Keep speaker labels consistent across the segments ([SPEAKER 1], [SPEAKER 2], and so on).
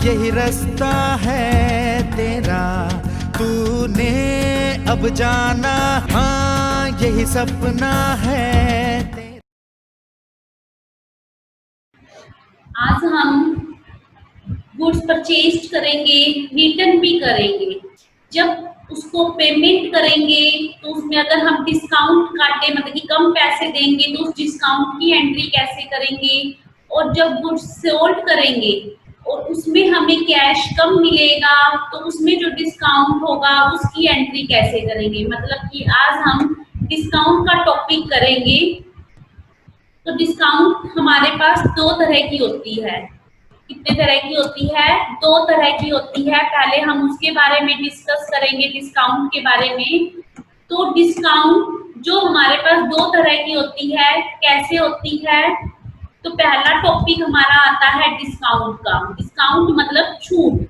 [SPEAKER 1] यही रास्ता है तेरा, तूने अब जाना, हाँ यही सपना है तेरा।
[SPEAKER 2] आज हम गुड्स परचेज करेंगे, रिटर्न भी करेंगे। जब उसको पेमेंट करेंगे तो उसमें अगर हम डिस्काउंट काटे, मतलब कि कम पैसे देंगे, तो उस डिस्काउंट की एंट्री कैसे करेंगे। और जब गुड्स सोल्ड करेंगे और उसमें हमें कैश कम मिलेगा तो उसमें जो डिस्काउंट होगा उसकी एंट्री कैसे करेंगे। मतलब कि आज हम डिस्काउंट का टॉपिक करेंगे। तो डिस्काउंट हमारे पास दो तरह की होती है। कितने तरह की होती है? दो तरह की होती है। पहले हम उसके बारे में डिस्कस करेंगे, डिस्काउंट के बारे में। तो डिस्काउंट जो हमारे पास दो तरह की होती है, कैसे होती है? तो पहला टॉपिक हमारा आता है डिस्काउंट का। डिस्काउंट मतलब छूट।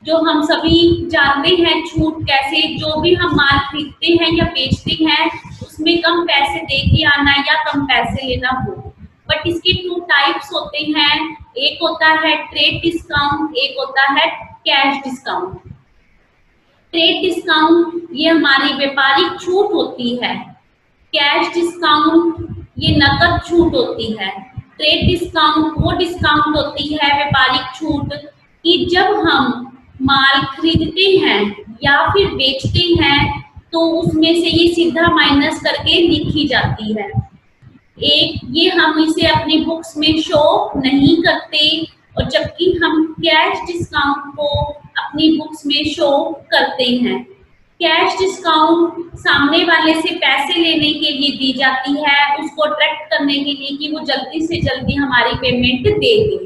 [SPEAKER 2] जो हम सभी जानते हैं छूट कैसे, जो भी हम माल खरीदते हैं या बेचते हैं उसमें कम पैसे दे के आना या कम पैसे लेना हो। बट इसके टू टाइप्स होते हैं। एक होता है ट्रेड डिस्काउंट, एक होता है कैश डिस्काउंट। ट्रेड डिस्काउंट ये हमारी व्यापारिक छूट होती है। कैश डिस्काउंट ये नकद छूट होती है। ट्रेड डिस्काउंट वो डिस्काउंट होती है, व्यापारिक छूट, कि जब हम माल खरीदते हैं या फिर बेचते हैं तो उसमें से ये सीधा माइनस करके लिखी जाती है। एक ये हम इसे अपनी बुक्स में शो नहीं करते, और जबकि हम कैश डिस्काउंट को अपनी बुक्स में शो करते हैं। कैश डिस्काउंट सामने वाले से पैसे लेने के लिए दी जाती है, उसको अट्रैक्ट करने के लिए कि वो जल्दी से जल्दी हमारी पेमेंट दे दे।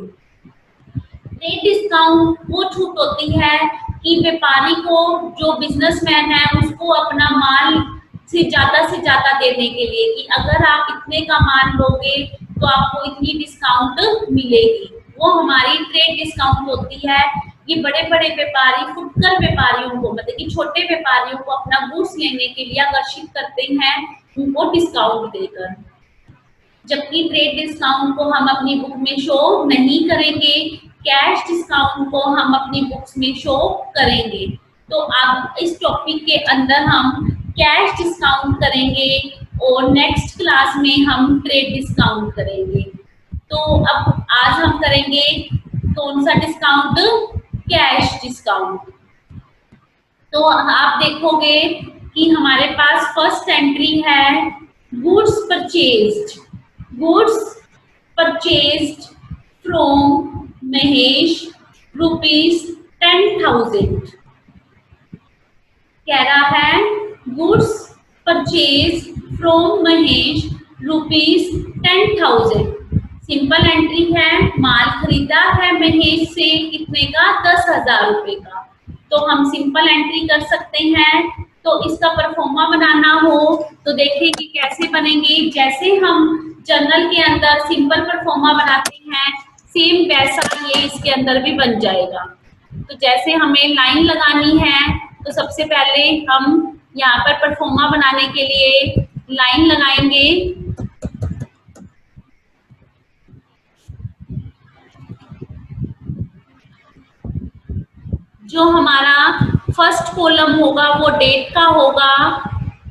[SPEAKER 2] ट्रेड डिस्काउंट वो छूट होती है कि व्यापारी को, जो बिजनेसमैन है, उसको अपना माल से ज्यादा देने के लिए, कि अगर आप इतने का माल लोगे तो आपको इतनी डिस्काउंट मिलेगी। वो हमारी ट्रेड डिस्काउंट होती है। ये बड़े बड़े व्यापारी फुटकर व्यापारियों को, मतलब कि छोटे व्यापारियों को अपना गुड्स लेने के लिए आकर्षित करते हैं, उनको डिस्काउंट देकर। जबकि ट्रेड डिस्काउंट को हम अपनी बुक में शो नहीं करेंगे, कैश डिस्काउंट को हम अपनी बुक्स में शो करेंगे। तो अब इस टॉपिक के अंदर हम कैश डिस्काउंट करेंगे और नेक्स्ट क्लास में हम ट्रेड डिस्काउंट करेंगे। तो अब आज हम करेंगे कौन सा डिस्काउंट? Cash discount. तो आप देखोगे कि हमारे पास फर्स्ट एंट्री है goods purchased. Goods purchased from Mahesh ₹10,000। कह रहा है goods purchase from Mahesh ₹10,000। Simple entry है, माल खरीदा है महेश से कितने का? 10,000 रुपए का। तो हम सिंपल एंट्री कर सकते हैं। तो इसका परफॉर्मा बनाना हो तो देखिए कि कैसे बनेंगे। जैसे हम जर्नल के अंदर सिंपल परफॉर्मा बनाते हैं, सेम वैसा ये इसके अंदर भी बन जाएगा। तो जैसे हमें लाइन लगानी है तो सबसे पहले हम यहाँ पर परफॉर्मा बनाने के लिए लाइन लगाएंगे। जो हमारा फर्स्ट कॉलम होगा वो डेट का होगा,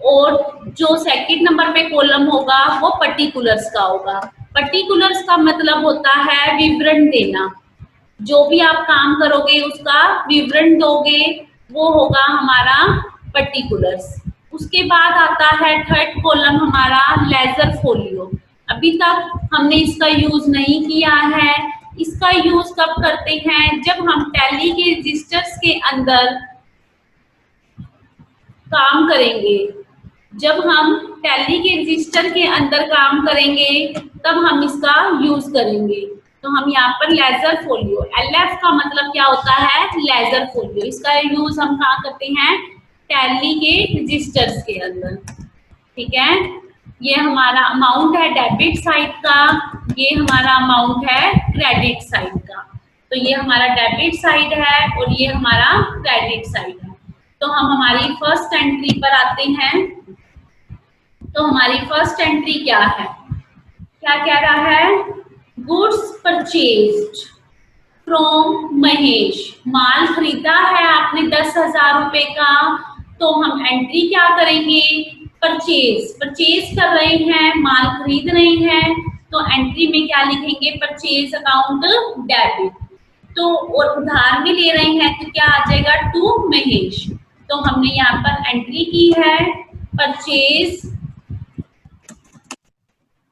[SPEAKER 2] और जो सेकंड नंबर पे कॉलम होगा वो पर्टिकुलर्स का होगा। पर्टिकुलर्स का मतलब होता है विवरण देना। जो भी आप काम करोगे उसका विवरण दोगे, वो होगा हमारा पर्टिकुलर्स। उसके बाद आता है थर्ड कॉलम हमारा लेजर फोलियो। अभी तक हमने इसका यूज नहीं किया है। इसका यूज कब करते हैं? जब हम टैली के रजिस्टर्स के अंदर काम करेंगे। जब हम टैली के रजिस्टर के अंदर काम करेंगे तब हम इसका यूज करेंगे। तो हम यहाँ पर लेजर फोलियो, LF का मतलब क्या होता है? Ledger folio. इसका यूज हम कहाँ करते हैं? टैली के रजिस्टर्स के अंदर। ठीक है, ये हमारा अमाउंट है डेबिट साइड का, ये हमारा अमाउंट है क्रेडिट साइड का। तो ये हमारा डेबिट साइड है और ये हमारा क्रेडिट साइड है। तो हम हमारी फर्स्ट एंट्री पर आते हैं। तो हमारी फर्स्ट एंट्री क्या है? क्या कह रहा है? Goods purchased from Mahesh. माल खरीदा है आपने 10,000 रुपए का, तो हम एंट्री क्या करेंगे, परचेज। परचेज कर रहे हैं, माल खरीद रहे हैं, तो एंट्री में क्या लिखेंगे, परचेज अकाउंट डेबिट। तो और उधार में ले रहे हैं तो क्या आ जाएगा, टू महेश। तो हमने यहाँ पर एंट्री की है परचेज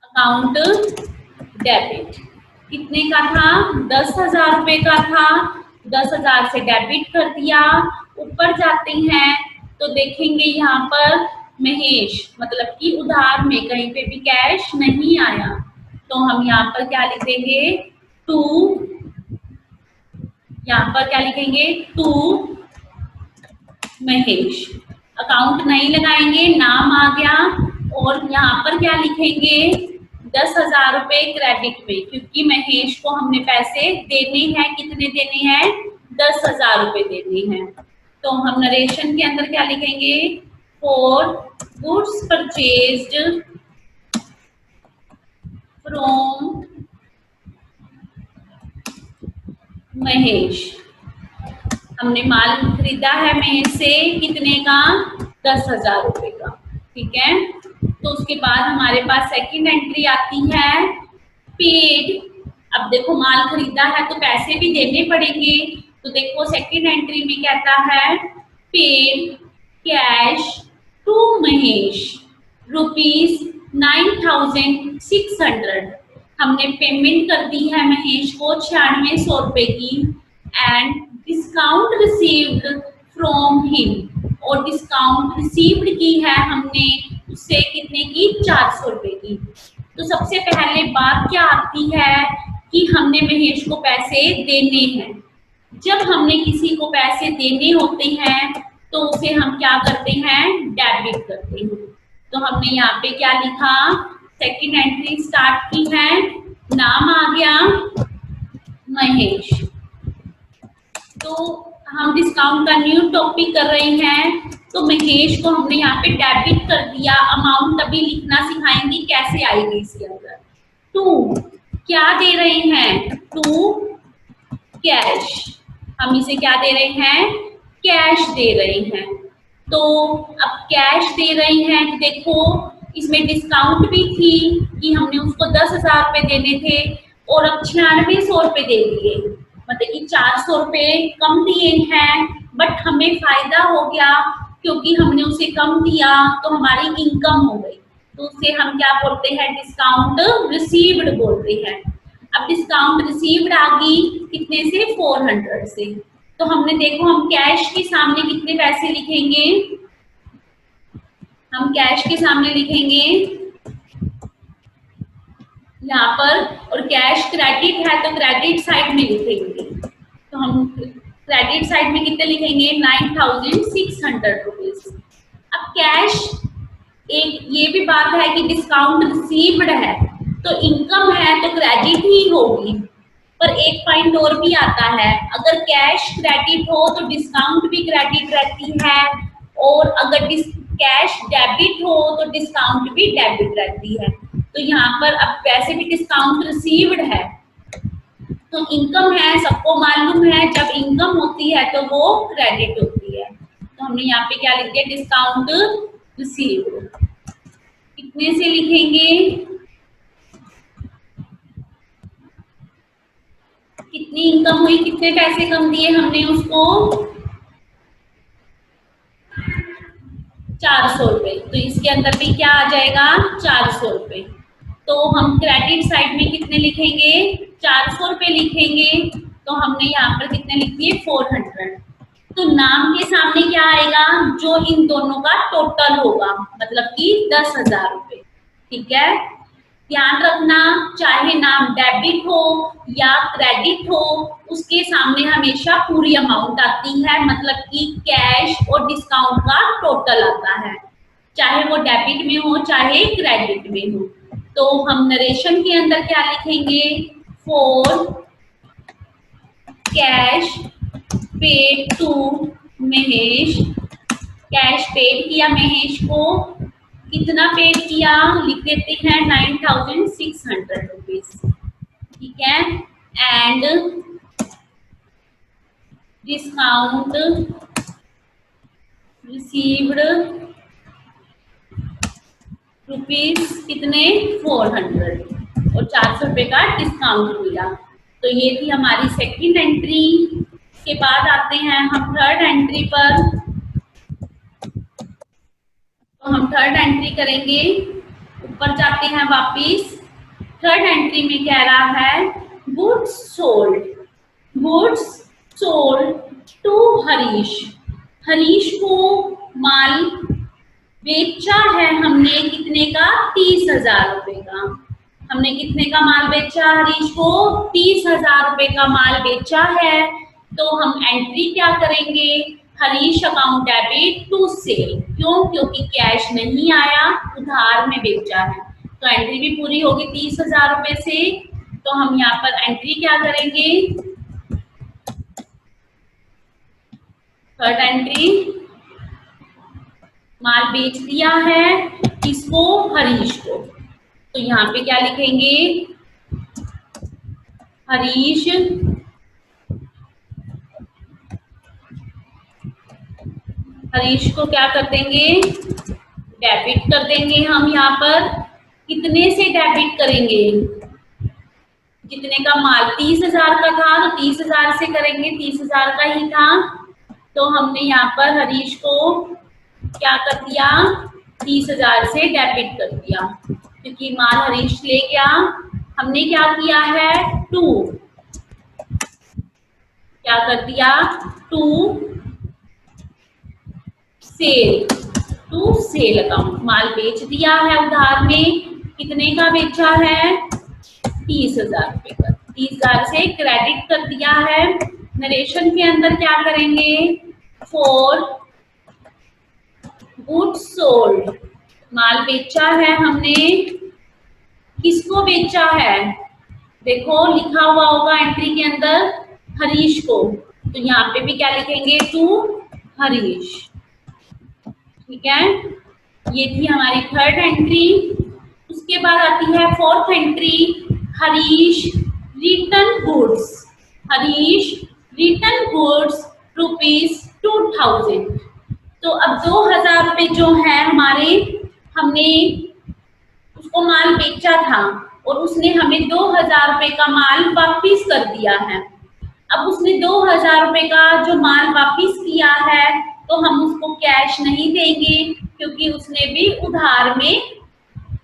[SPEAKER 2] अकाउंट डेबिट। कितने का था, 10,000 रुपए का था, 10,000 से डेबिट कर दिया। ऊपर जाते हैं तो देखेंगे यहाँ पर महेश, मतलब कि उधार में, कहीं पे भी कैश नहीं आया, तो हम यहाँ पर क्या लिख देंगे, टू, यहाँ पर क्या लिखेंगे, टू महेश। अकाउंट नहीं लगाएंगे, नाम आ गया। और यहाँ पर क्या लिखेंगे, 10,000 रुपए क्रेडिट में, क्योंकि महेश को हमने पैसे देने हैं, कितने देने हैं, 10,000 रुपए देने हैं। तो हम नरेशन के अंदर क्या लिखेंगे, for goods purchased from Mahesh. हमने माल खरीदा है महेश से, कितने का, 10,000 रुपए का, ठीक है। तो उसके बाद हमारे पास सेकंड एंट्री आती है पेड। अब देखो माल खरीदा है तो पैसे भी देने पड़ेंगे, तो देखो सेकंड एंट्री में कहता है पेड कैश टू महेश ₹9,600। हमने पेमेंट कर दी है महेश को 9600 रुपए की, and discount received from him, और डिस्काउंट रिसीव्ड की है हमने उससे कितने की, 400 रुपए की। तो सबसे पहले बात क्या आती है कि हमने महेश को पैसे देने हैं। जब हमने किसी को पैसे देने होते हैं तो उसे हम क्या करते हैं, डेबिट करते हैं। तो हमने यहाँ पे क्या लिखा, सेकंड एंट्री स्टार्ट की है, नाम आ गया महेश। तो हम डिस्काउंट का न्यू टॉपिक कर रहे हैं, तो महेश को हमने यहाँ पे डेबिट कर दिया। अमाउंट अभी लिखना सिखाएंगे कैसे आएगी इसके अंदर। टू क्या दे रहे हैं, टू कैश, हम इसे क्या दे रहे हैं, कैश दे रहे हैं। तो अब कैश दे रहे हैं, देखो इसमें डिस्काउंट भी थी कि हमने उसको 10,000 रुपए देने थे, और अब 9600 रुपए दे दिए, मतलब कि 400 रुपए कम दिए हैं, बट हमें फायदा हो गया क्योंकि हमने उसे कम दिया तो हमारी इनकम हो गई। तो उसे हम क्या बोलते हैं, डिस्काउंट रिसीव्ड बोलते हैं। अब डिस्काउंट रिसीव्ड आ गई कितने से, 400 से। तो हमने देखो हम कैश के सामने कितने पैसे लिखेंगे, हम कैश के सामने लिखेंगे यहाँ पर, और कैश क्रेडिट है तो क्रेडिट साइड में लिखेंगे। तो हम क्रेडिट साइड में कितने लिखेंगे, 9,600 रुपीज। अब कैश, एक ये भी बात है कि डिस्काउंट रिसीव्ड है तो इनकम है तो क्रेडिट ही होगी। पर एक पॉइंट और भी आता है, अगर कैश क्रेडिट हो तो डिस्काउंट भी क्रेडिट रहती है, और अगर कैश डेबिट हो तो डिस्काउंट भी डेबिट रहती है। तो यहाँ पर अब वैसे भी डिस्काउंट रिसीव्ड है तो इनकम है, सबको मालूम है जब इनकम होती है तो वो क्रेडिट होती है। तो हमने यहाँ पे क्या लिख दिया, डिस्काउंट रिसीव्ड। कितने से लिखेंगे, कितनी इनकम हुई, कितने पैसे कम दिए हमने उसको, 400 रुपए। तो इसके अंदर भी क्या आ जाएगा, 400 रुपए। तो हम क्रेडिट साइड में कितने लिखेंगे, 400 रुपए लिखेंगे। तो हमने यहाँ पर कितने लिख दिए, 400। तो नाम के सामने क्या आएगा, जो इन दोनों का टोटल होगा, मतलब कि 10,000 रुपए, ठीक है। ध्यान रखना, चाहे नाम डेबिट हो या क्रेडिट हो, उसके सामने हमेशा पूरी अमाउंट आती है, मतलब कि कैश और डिस्काउंट का टोटल आता है, चाहे वो डेबिट में हो चाहे क्रेडिट में हो। तो हम नरेशन के अंदर क्या लिखेंगे, for cash paid to Mahesh. Cash paid किया महेश को, कितना पेड किया, लिख देते हैं 9,600 रुपीज, ठीक है। एंड डिस्काउंट रिसीव्ड रुपीज कितने 400 और 400 रुपये का डिस्काउंट मिला। तो ये थी हमारी सेकंड एंट्री। के बाद आते हैं हम थर्ड एंट्री पर। तो हम थर्ड एंट्री करेंगे, ऊपर जाते हैं वापिस। थर्ड एंट्री में कह रहा है goods sold to Harish. Harish को माल बेचा है हमने कितने का 30,000 रुपए का। हमने कितने का माल बेचा हरीश को 30,000 रुपए का माल बेचा है। तो हम एंट्री क्या करेंगे, Harish account debit to sale. क्यों? क्योंकि कैश नहीं आया, उधार में बेचा है। तो एंट्री भी पूरी होगी 30,000 रुपए से। तो हम यहाँ पर एंट्री क्या करेंगे, थर्ड एंट्री, माल बेच दिया है किसको, हरीश को। तो यहाँ पे क्या लिखेंगे, हरीश को क्या कर देंगे, डेबिट कर देंगे। हम यहाँ पर कितने से डेबिट करेंगे, जितने का माल 30,000 का था तो 30,000 से करेंगे, 30,000 का ही था। तो हमने यहाँ पर हरीश को क्या कर दिया, 30,000 से डेबिट कर दिया, क्योंकि माल हरीश ले गया। हमने क्या किया है, क्या कर दिया, टू सेल अकाउंट। माल बेच दिया है उधार में, कितने का बेचा है, 30,000 रुपए का। 30,000 से क्रेडिट कर दिया है। नरेशन के अंदर क्या करेंगे, फॉर गुड्स सोल्ड, माल बेचा है हमने, किसको बेचा है, देखो लिखा हुआ होगा एंट्री के अंदर हरीश को। तो यहाँ पे भी क्या लिखेंगे, टू हरीश। ठीक है, ये थी हमारी थर्ड एंट्री। उसके बाद आती है fourth entry, Harish return goods rupees 2,000। तो अब 2,000 रुपये जो है हमारे, हमने उसको माल बेचा था और उसने हमें 2,000 रुपये का माल वापिस कर दिया है। अब उसने 2,000 रुपये का जो माल वापिस किया है तो हम उसको कैश नहीं देंगे, क्योंकि उसने भी उधार में,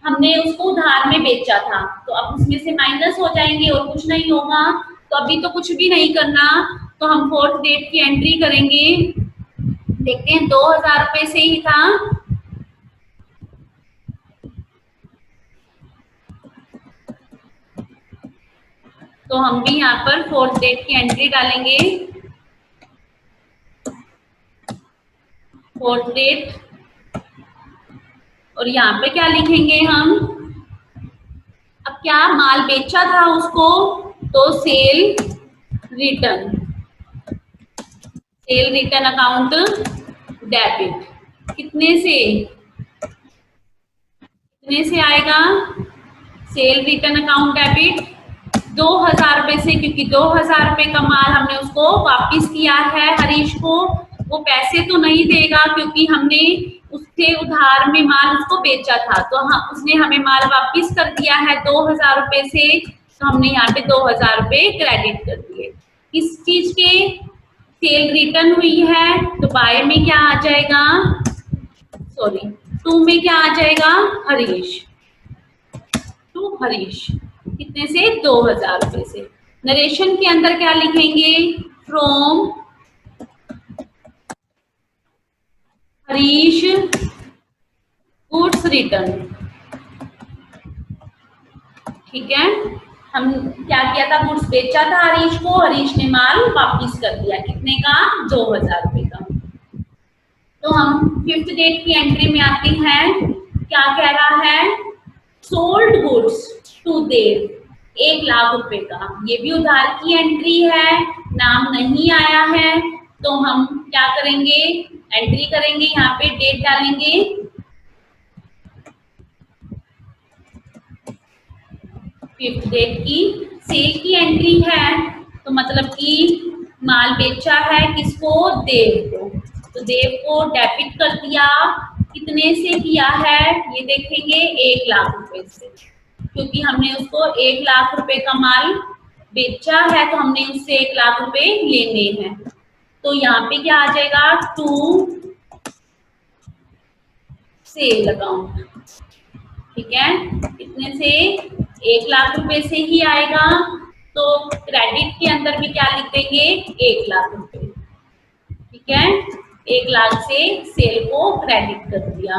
[SPEAKER 2] हमने उसको उधार में बेचा था। तो अब उसमें से माइनस हो जाएंगे और कुछ नहीं होगा। तो अभी तो कुछ भी नहीं करना। तो हम फोर्थ डेट की एंट्री करेंगे, देखते हैं 2,000 रुपये से ही था। तो हम भी यहाँ पर फोर्थ डेट की एंट्री डालेंगे, फोर्थ डेट। और यहाँ पे क्या लिखेंगे हम, अब क्या माल बेचा था उसको, तो सेल रिटर्न अकाउंट डेबिट। कितने से आएगा, सेल रिटर्न अकाउंट डेबिट 2,000 रुपये से, क्योंकि 2,000 रुपये का माल हमने उसको वापिस किया है हरीश को। वो पैसे तो नहीं देगा क्योंकि हमने उससे उधार में माल उसको बेचा था। तो उसने हमें माल वापिस कर दिया है 2,000 रुपये से। तो हमने यहाँ पे 2,000 रुपये क्रेडिट कर दिए। किस चीज के, सेल रिटर्न हुई है तो बाय में क्या आ जाएगा, सॉरी टू में क्या आ जाएगा, टू हरीश। कितने से, 2,000 रुपये से। नरेशन के अंदर क्या लिखेंगे, फ्रॉम हरीश गुड्स रिटर्न। ठीक है, हम क्या किया था, गुड्स बेचा था हरीश को, हरीश ने माल वापिस कर दिया, कितने का, 2,000 रुपये का। तो हम फिफ्थ डेट की एंट्री में आते हैं, क्या कह रहा है, सोल्ड गुड्स टू देव 1,00,000 रुपए का। ये भी उधार की एंट्री है, नाम नहीं आया है। तो हम क्या करेंगे, एंट्री करेंगे, यहाँ पे डेट डालेंगे, फिफ्थ डेट की। सेल की एंट्री है तो मतलब कि माल बेचा है किसको, देव को, तो देव को डेबिट कर दिया। कितने से किया है ये देखेंगे, 1 लाख रुपए से, क्योंकि हमने उसको 1 लाख रुपए का माल बेचा है तो हमने उससे 1 लाख रुपए लेने हैं। तो यहाँ पे क्या आ जाएगा, टू सेल अकाउंट। ठीक है, कितने से, 1 लाख रुपए से ही आएगा, तो क्रेडिट के अंदर भी क्या लिख देंगे, 1 लाख रुपए। ठीक है, 1 लाख से सेल को क्रेडिट कर दिया।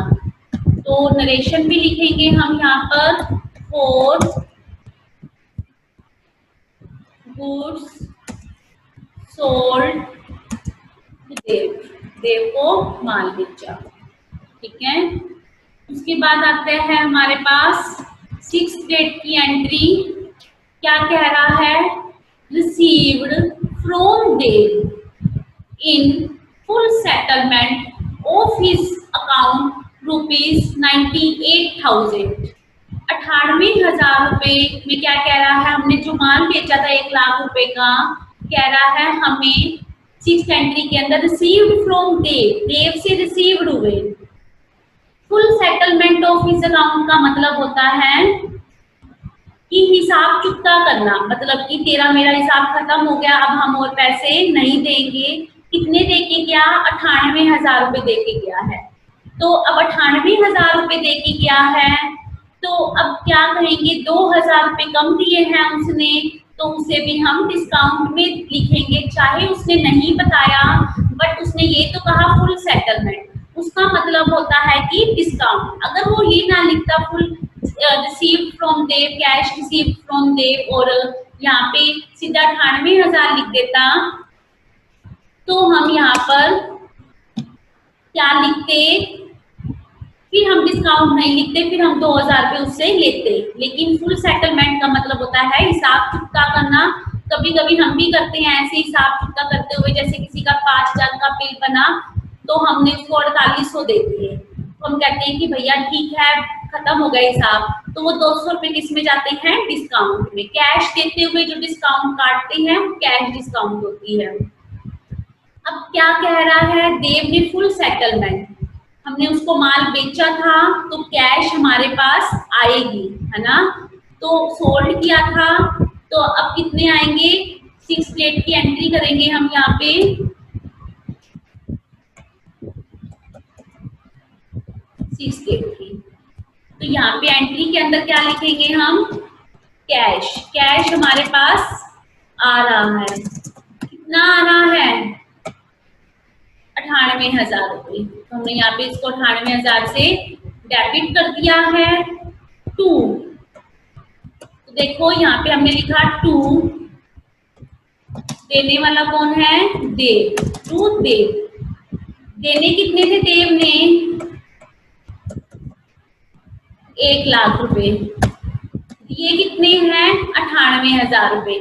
[SPEAKER 2] तो नरेशन भी लिखेंगे हम यहाँ पर, फॉर गुड्स सोल्ड देव, देव को माल बेचा। ठीक है, उसके बाद आते हैं हमारे पास 6th डेट की एंट्री। क्या कह रहा है, received from Dev in full settlement of his account ₹98,000। 98,000 रुपए में क्या कह रहा है, हमने जो माल बेचा था 1 लाख रुपए का, कह रहा है हमें 6th एंट्री के अंदर रिसीव्ड फ्रॉम देव, देव से रिसीव्ड हुए। Full settlement of his account का मतलब होता है कि हिसाब चुकता करना, मतलब कि तेरा मेरा हिसाब खत्म हो गया, अब हम और पैसे नहीं देंगे। कितने दे के गया, 98,000 रुपए दे के गया है। तो अब 98,000 रुपए दे के गया है, तो अब क्या कहेंगे, 2,000 रुपए कम दिए हैं उसने, तो उसे भी हम डिस्काउंट में लिखेंगे। चाहे उसने नहीं बताया, बट उसने ये तो कहा फुल सेटलमेंट, उसका मतलब होता है कि डिस्काउंट। अगर वो ये ना लिखता full receive from Dev, cash receive from Dev, और यहाँ पे सीधा 98,000 लिख देता, तो हम यहाँ पर क्या लिखते, फिर हम डिस्काउंट नहीं लिखते, फिर हम 2,000 रुपये उससे लेते। लेकिन फुल सेटलमेंट का मतलब होता है हिसाब चुकता करना। कभी कभी हम भी करते हैं ऐसे हिसाब चुकता करते हुए, जैसे किसी का 5,000 का बिल बना तो हमने उसको 4800 दे दिए, तो हम कहते हैं कि भैया ठीक है खत्म हो गया हिसाब, तो वो 200 रुपये किस में जाते हैं, डिस्काउंट में। कैश देते हुए जो डिस्काउंट काटते हैं वो कैश डिस्काउंट होती है। अब क्या कह रहा है, देव ने फुल सेटलमेंट, हमने उसको माल बेचा था तो कैश हमारे पास आएगी, है ना, तो सोल्ड किया था, तो अब कितने आएंगे, 6 डेट की एंट्री करेंगे हम यहाँ पे, 6 डेट की। तो यहाँ पे एंट्री के अंदर क्या लिखेंगे हम, कैश, कैश हमारे पास आ रहा है, कितना आ रहा है, 98,000 रुपये। तो हमने यहाँ पे इसको 98,000 से डेबिट कर दिया है। टू, तो देखो यहाँ पे हमने लिखा टू, देने वाला कौन है, देव, टू देव। देने कितने थे देव ने, 1 लाख रुपए, दिए कितने हैं, 98,000 रुपए।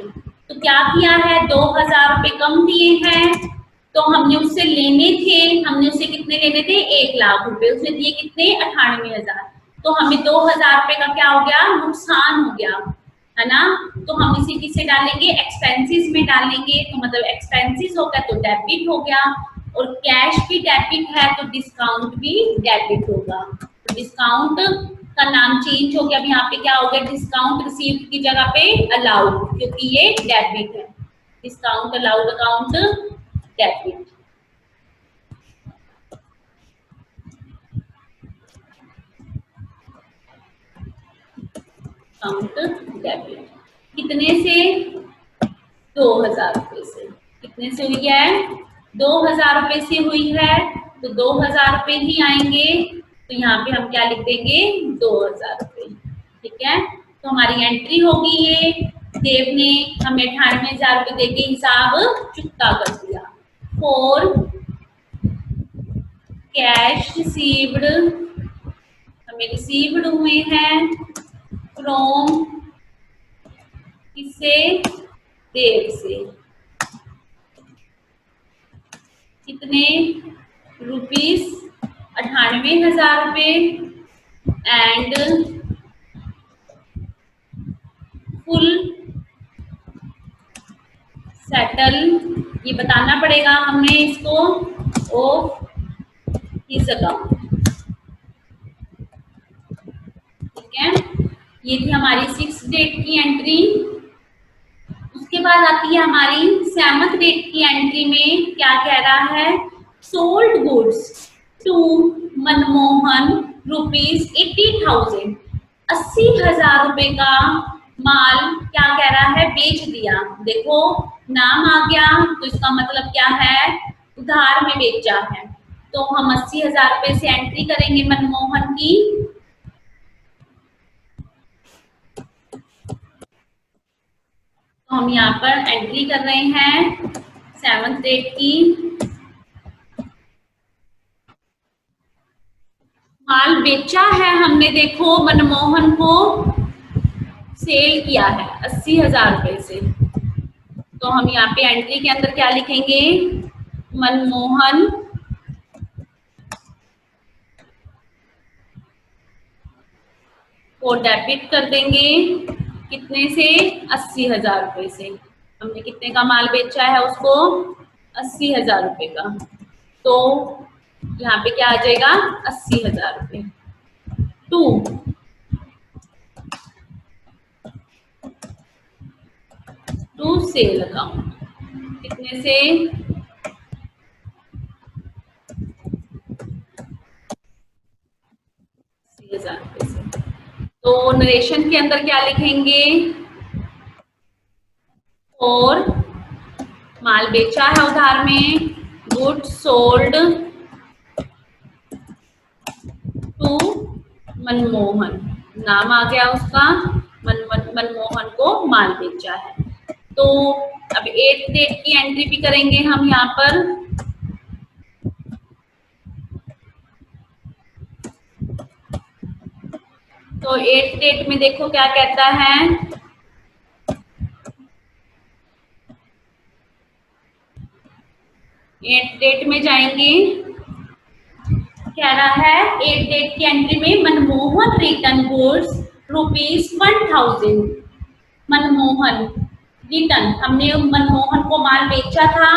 [SPEAKER 2] तो क्या किया है, 2,000 रुपए कम दिए हैं, तो हमने उससे लेने थे, हमने उससे कितने लेने थे, 1 लाख रुपए, उसने दिए कितने, 98,000। तो हमें 2,000 रुपए का क्या हो गया, नुकसान हो गया, है ना। तो हम इसे किसे डालेंगे, एक्सपेंसेस में डालेंगे, तो मतलब एक्सपेंसेस हो गया तो डेबिट हो गया, और कैश भी डेबिट है तो डिस्काउंट भी डेबिट होगा। तो डिस्काउंट का नाम चेंज हो गया, अब यहाँ पे क्या हो गया, डिस्काउंट रिसीव्ड की जगह पे अलाउड, क्योंकि ये डेबिट है, discount allowed account debit. Account debit कितने से, 2,000 रुपए से। कितने से हुई है, 2,000 रुपए से हुई है, तो 2,000 रुपए ही आएंगे, तो यहाँ पे हम क्या लिख देंगे, 2,000 रुपए। ठीक है, तो हमारी एंट्री होगी ये, देव ने हमें 98,000 रुपए दे के हिसाब चुकता कर दिया। फॉर कैश रिसीव्ड, हमें रिसीव्ड हुए हैं फ्रॉम, किससे, देव से, कितने रुपीस, 98,000 रुपए, एंड फुल सेटल ये बताना पड़ेगा हमने इसको ऑफ हिज अकाउंट। ठीक है, ये थी हमारी 6th डेट की एंट्री। उसके बाद आती है हमारी 7th डेट की एंट्री में क्या कह रहा है, सोल्ड गुड्स टू मनमोहन ₹80,000। 80,000 रुपए का माल क्या कह रहा है, बेच दिया। देखो नाम आ गया तो इसका मतलब क्या है, उधार में बेचा है। तो हम 80,000 रुपए से एंट्री करेंगे मनमोहन की। तो हम यहाँ पर एंट्री कर रहे हैं 7th डेट की। माल बेचा है हमने, देखो मनमोहन को सेल किया है 80,000 रुपए से। तो हम यहाँ पे एंट्री के अंदर क्या लिखेंगे, मनमोहन को डेबिट कर देंगे कितने से, 80,000 रुपए से। हमने कितने का माल बेचा है उसको, 80,000 रुपए का। तो यहाँ पे क्या आ जाएगा, 80,000 रुपए टू सेल अकाउंट, कितने से, 80,000 रुपए से। तो नरेशन के अंदर क्या लिखेंगे, और माल बेचा है उधार में, गुड्स सोल्ड टू मनमोहन, नाम आ गया उसका, मनमोहन को माल बेचा है। तो अब 8th डेट की एंट्री भी करेंगे हम यहाँ पर। तो 8th डेट में देखो क्या कहता है, 8th डेट में जाएंगे, कह रहा है 8th डेट की एंट्री में Manmohan return goods ₹1,000। Manmohan return, हमने मनमोहन को माल बेचा था,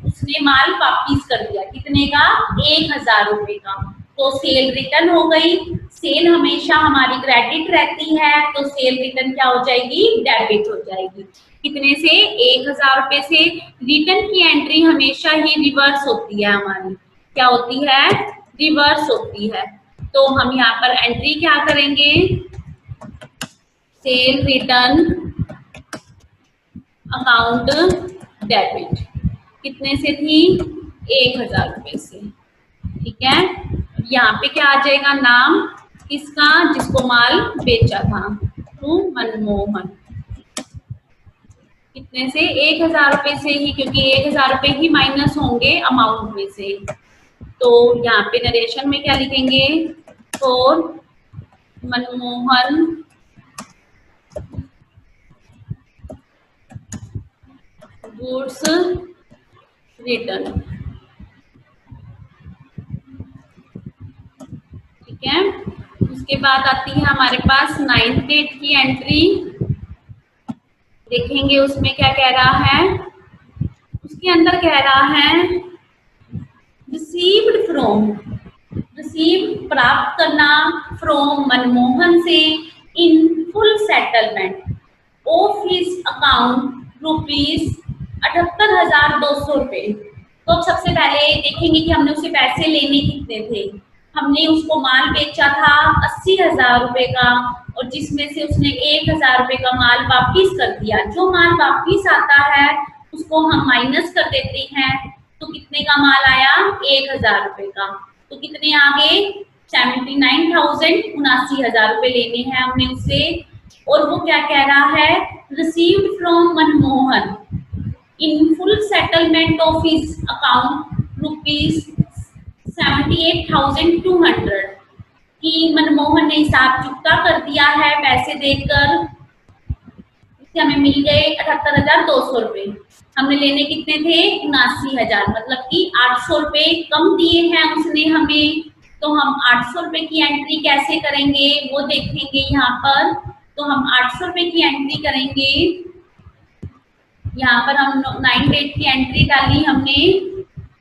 [SPEAKER 2] उसने माल वापिस कर दिया, कितने का, 1,000 रुपए का। तो सेल रिटर्न हो गई। सेल हमेशा हमारी क्रेडिट रहती है, तो सेल रिटर्न क्या हो जाएगी, डेबिट हो जाएगी। कितने से, 1,000 रुपए से। रिटर्न की एंट्री हमेशा ही रिवर्स होती है हमारी, क्या होती है, रिवर्स होती है। तो हम यहाँ पर एंट्री क्या करेंगे, सेल रिटर्न अकाउंट डेबिट, कितने से थी, 1,000 रुपए से। ठीक है, यहाँ पे क्या आ जाएगा, नाम किसका, जिसको माल बेचा था, टू मनमोहन, कितने से, 1,000 रुपए से ही, क्योंकि 1,000 रुपए ही माइनस होंगे अमाउंट में से। तो यहाँ पे नरेशन में क्या लिखेंगे, फॉर मनमोहन गुड्स रिटर्न। ठीक है, उसके बाद आती है हमारे पास 9th डेट की एंट्री। देखेंगे उसमें क्या कह रहा है, उसके अंदर कह रहा है रिसीव्ड फ्रॉम, रिसीव प्राप्त करना, फ्रॉम मनमोहन से, इन full settlement of his account ₹78,200 रुपए। तो अब सबसे पहले देखेंगे कि हमने उसे पैसे लेने कितने थे। हमने उसको माल बेचा था 80,000 रुपए का, और जिसमें से उसने 1,000 रुपए का माल वापिस कर दिया। जो माल वापिस आता है उसको हम माइनस कर देते हैं, तो कितने का माल आया, 1,000 रुपए का। तो कितने आ गए, 79,000, 79,000 रुपए लेने हैं हमने उससे। और वो क्या कह रहा है, received from Manmohan in full settlement of his account ₹78,200 कि मनमोहन ने हिसाब चुकता कर दिया है पैसे देकर, इससे हमें मिल गए 78,200 रुपए। हमने लेने कितने थे, 79,000, मतलब कि 800 रुपए कम दिए हैं उसने हमें। तो हम 800 रुपए की एंट्री कैसे करेंगे वो देखेंगे यहाँ पर। तो हम 800 रुपए की एंट्री करेंगे यहाँ पर हम 9 डेट की एंट्री डाली हमने।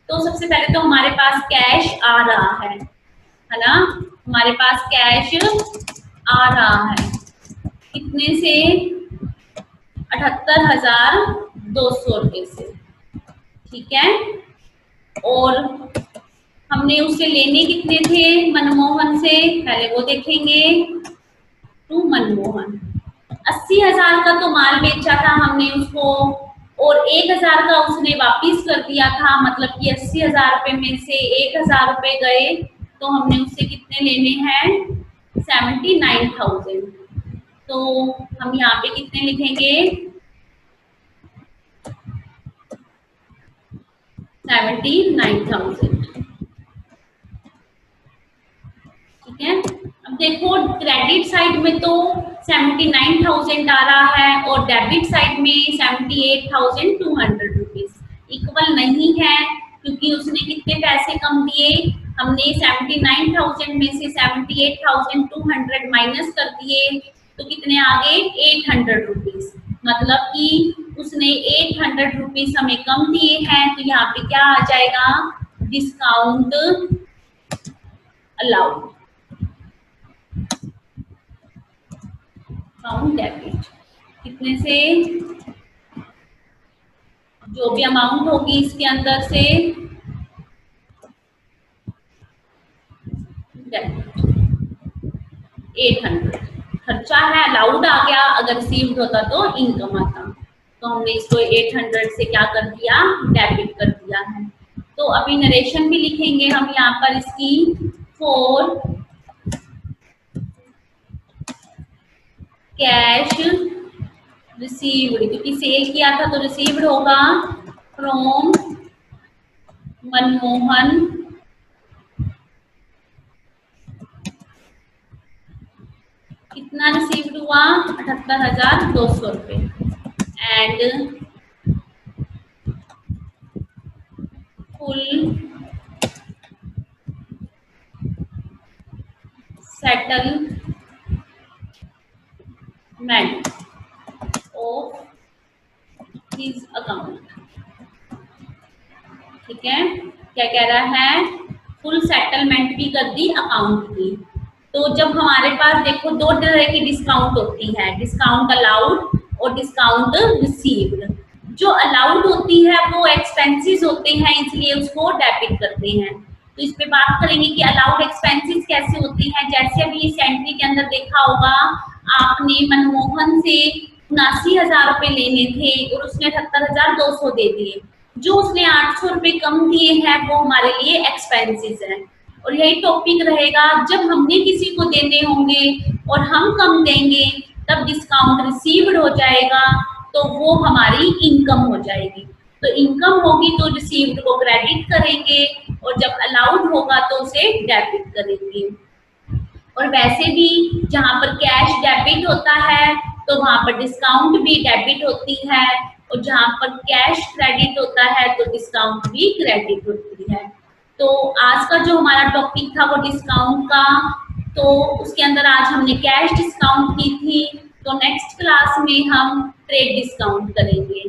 [SPEAKER 2] तो सबसे पहले तो हमारे पास कैश आ रहा है ना, हमारे पास कैश आ रहा है कितने से, 78,200 रुपये से, ठीक है। और हमने उससे लेने कितने थे मनमोहन से, पहले वो देखेंगे। टू मनमोहन 80,000 का तो माल बेचा था हमने उसको, और 1,000 का उसने वापिस कर दिया था, मतलब कि 80,000 रुपये में से 1,000 रुपये गए, तो हमने उससे कितने लेने हैं, 79,000। तो हम यहाँ पे कितने लिखेंगे, 79,000, ठीक है। अब देखो क्रेडिट साइड में तो 79,000 आ रहा है और डेबिट साइड में 78,200 रुपीज इक्वल नहीं है, क्योंकि उसने कितने पैसे कम दिए, हमने 79,000 में से 78,200 माइनस कर दिए, तो कितने आ गए, 800 रुपीज, मतलब कि उसने 800 रुपीज हमें कम दिए हैं। तो यहाँ पे क्या आ जाएगा, डिस्काउंट अलाउड, अकाउंट डेबिट, कितने से, जो भी अमाउंट होगी इसके अंदर से डेबिट 800, खर्चा है अलाउड आ गया, अगर रिसीव्ड होता तो इनकम आता, तो हमने इसको 800 से क्या कर दिया, डेबिट कर दिया है। तो अभी नरेशन भी लिखेंगे हम यहाँ पर इसकी, फॉर कैश रिसीव्ड, क्योंकि सेल किया था तो रिसीव्ड होगा, फ्रॉम मनमोहन कितना रिसीव्ड हुआ, 78,200 रुपये, and full settlement of his account, ठीक है। क्या कह रहा है, फुल सेटलमेंट भी कर दी अकाउंट की। तो जब हमारे पास देखो दो तरह की डिस्काउंट होती है, डिस्काउंट अलाउड और डिस्काउंट रिसीव्ड। जो अलाउड होती है वो एक्सपेंसेस होते हैं, इसलिए उसको डेबिट करते हैं। तो इस पे बात करेंगे कि अलाउड एक्सपेंसेस कैसे होते हैं। जैसे अभी इस एंट्री के अंदर देखा होगा आपने, मनमोहन से 79,000 रुपये लेने थे और उसने 78,200 दे दिए, जो उसने 800 रुपये कम दिए हैं वो हमारे लिए एक्सपेंसेस हैं। और यही टॉपिक रहेगा, जब हमने किसी को देने होंगे और हम कम देंगे तब डिस्काउंट रिसीव्ड हो जाएगा, तो वो हमारी इनकम हो जाएगी। तो इनकम होगी तो रिसीव्ड को क्रेडिट करेंगे, और जब अलाउड होगा तो उसे डेबिट करेंगे। और वैसे भी जहाँ पर कैश डेबिट होता है तो वहां पर डिस्काउंट भी डेबिट होती है, और जहाँ पर कैश क्रेडिट होता है तो डिस्काउंट भी क्रेडिट होती है। तो आज का जो हमारा टॉपिक था वो डिस्काउंट का, तो उसके अंदर आज हमने कैश डिस्काउंट की थी। तो नेक्स्ट क्लास में हम ट्रेड डिस्काउंट करेंगे।